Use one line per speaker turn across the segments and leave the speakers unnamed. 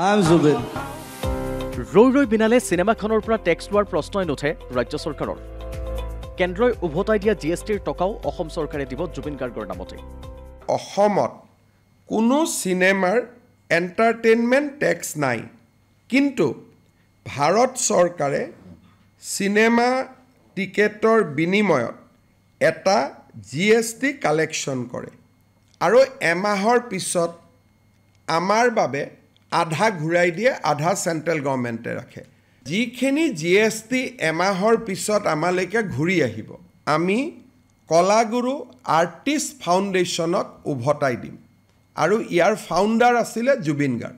I'm Zubin.
ৰৈ ৰৈ বিনালে চিনেমাখনৰ পৰা টেক্স লোৱাৰ প্ৰশ্নই নুঠে ৰাজ্য চৰকাৰৰ কেন্দ্ৰই উভতাই দিয়া জিএছটিৰ টকাও অসম চৰকাৰে দিব জুবিন গাৰ্গৰ নামতে
অসমত কোনো চিনেমাৰ এণ্টাৰটেইনমেণ্ট টেক্স নাই কিন্তু ভাৰত চৰকাৰে চিনেমা টিকেটৰ বিনিময়ত এটা জিএছটি কালেকশ্যন কৰে আৰু এমাহৰ পিছত আমাৰ বাবে আধা ঘূৰাই দিয়ে আধা চেণ্ট্ৰেল গভৰ্ণমেণ্টে ৰাখে যিখিনি জিএছটি এমাহৰ পিছত আমালৈকে ঘূৰি আহিব আমি কলাগুৰু আৰ্টিষ্ট ফাউণ্ডেশ্যনক উভতাই দিম আৰু ইয়াৰ ফাউণ্ডাৰ আছিলে জুবিন গাৰ্গ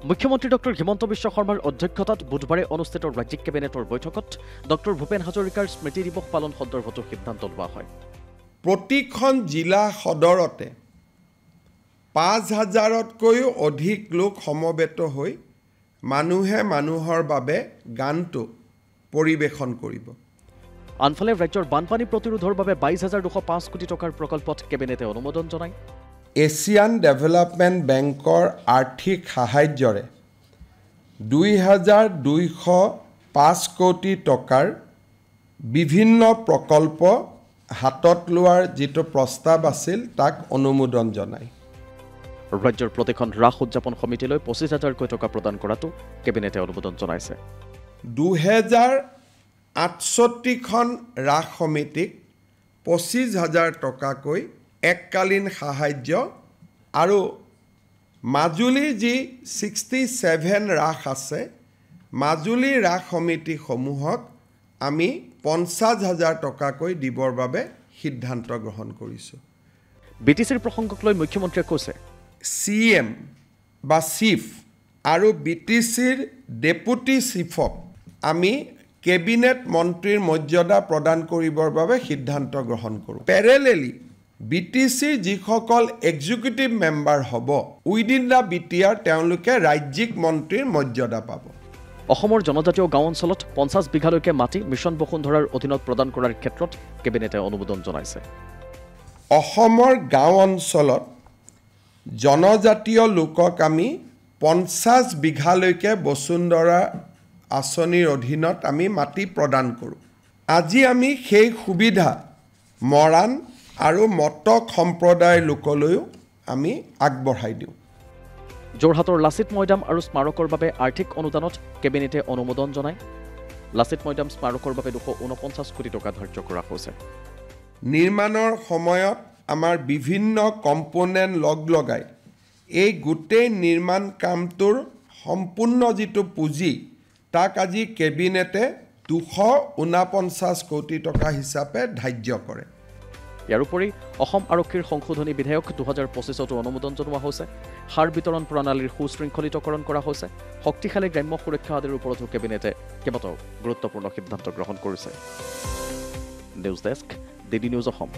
মুখ্যমন্ত্ৰী ডক্টৰ হিমন্ত বিশ্ব শৰ্মাৰ অধ্যক্ষতাত বুধবাৰে অনুষ্ঠিত ৰাজ্যিক কেবিনেটৰ বৈঠকত ডক্টৰ ভূপেন হাজৰিকাৰ স্মৃতি দিৱস পালন সন্দৰ্ভতো সিদ্ধান্ত লোৱা হয়
প্ৰতিখন জিলা সদৰতে ৫,০০০তকৈও অধিক লোক সমবেত হৈ মানুহে মানুহৰ বাবে গানটো পৰিৱেশন কৰিব
আনফালে ৰাজ্যৰ বানপানী প্ৰতিৰোধৰ বাবে ২২,২০৫ কোটি টকাৰ প্ৰকল্পত কেবিনেটে অনুমোদন জনায়
এছিয়ান ডেভেলপমেণ্ট বেংকৰ আৰ্থিক সাহায্যৰে ২,২০৫ কোটি টকাৰ বিভিন্ন প্ৰকল্প হাতত লোৱাৰ যিটো প্ৰস্তাৱ আছিল তাক অনুমোদন জনায়
ৰাজ্যৰ প্ৰতিখন ৰাস উদযাপন সমিতিলৈ ২৫,০০০ কোটি টকা প্ৰদান কৰাটো কেবিনেটে অনুমোদন জনাইছে
২,০৬৮খন ৰাস সমিতিক ২৫,০০০ টকাকৈ এককালীন সাহায্য আৰু মাজুলীৰ যি 67 ৰাস আছে মাজুলী ৰাস সমিতিসমূহক আমি ৫০,০০০ টকাকৈ দিবৰ বাবে সিদ্ধান্ত গ্ৰহণ কৰিছোঁ
বিটিচিৰ প্ৰসংগক লৈ মুখ্যমন্ত্ৰীয়ে কৈছে
CM বা চিফ আৰু বিটিচিৰ ডেপুটি চিফক আমি কেবিনেট মন্ত্ৰীৰ মৰ্যাদা প্ৰদান কৰিবৰ বাবে সিদ্ধান্ত গ্ৰহণ কৰোঁ পেৰেলেলি বিটিচিৰ যিসকল এক্সিকিউটিভ মেম্বাৰ হ'ব উইদিন দ্য বিটিআৰ তেওঁলোকে ৰাজ্যিক মন্ত্ৰীৰ মৰ্যাদা পাব
অসমৰ জনজাতীয় গাঁও অঞ্চলত ৫০ বিঘালৈকে মাটি মিছন বসুন্ধৰাৰ অধীনত প্ৰদান কৰাৰ ক্ষেত্ৰত কেবিনেটে অনুমোদন জনাইছে
অসমৰ গাঁও অঞ্চলত জনজাতীয় লোকক আমি ৫০ বিঘালৈকে বসুন্ধৰা আঁচনিৰ অধীনত আমি মাটি প্ৰদান কৰোঁ আজি আমি সেই সুবিধা মৰাণ আৰু মটক সম্প্ৰদায়ৰ লোকলৈও আমি আগবঢ়াই দিওঁ
যোৰহাটৰ লাচিত মৈদাম আৰু স্মাৰকৰ বাবে আৰ্থিক অনুদানত কেবিনেটে অনুমোদন জনায় লাচিত মৈদাম স্মাৰকৰ বাবে ২৪৯ কোটি টকা ধাৰ্য কৰা হৈছে
নিৰ্মাণৰ সময়ত আমাৰ বিভিন্ন কম্পোনেণ্ট লগাই এই গোটেই নিৰ্মাণ কামটোৰ সম্পূৰ্ণ যিটো পুঁজি তাক আজি কেবিনেটে ২৪৯ কোটি টকা হিচাপে ধাৰ্য কৰে
ইয়াৰ উপৰি অসম আৰক্ষীৰ সংশোধনী বিধেয়ক ২০২৫তো অনুমোদন জনোৱা হৈছে সাৰ বিতৰণ প্ৰণালীৰ সুশৃংখলিতকৰণ কৰা হৈছে শক্তিশালী গ্ৰাম্য সুৰক্ষা আদিৰ ওপৰতো কেবিনেটে কেইবাটাও গুৰুত্বপূৰ্ণ সিদ্ধান্ত গ্ৰহণ কৰিছে news desk DD news Assam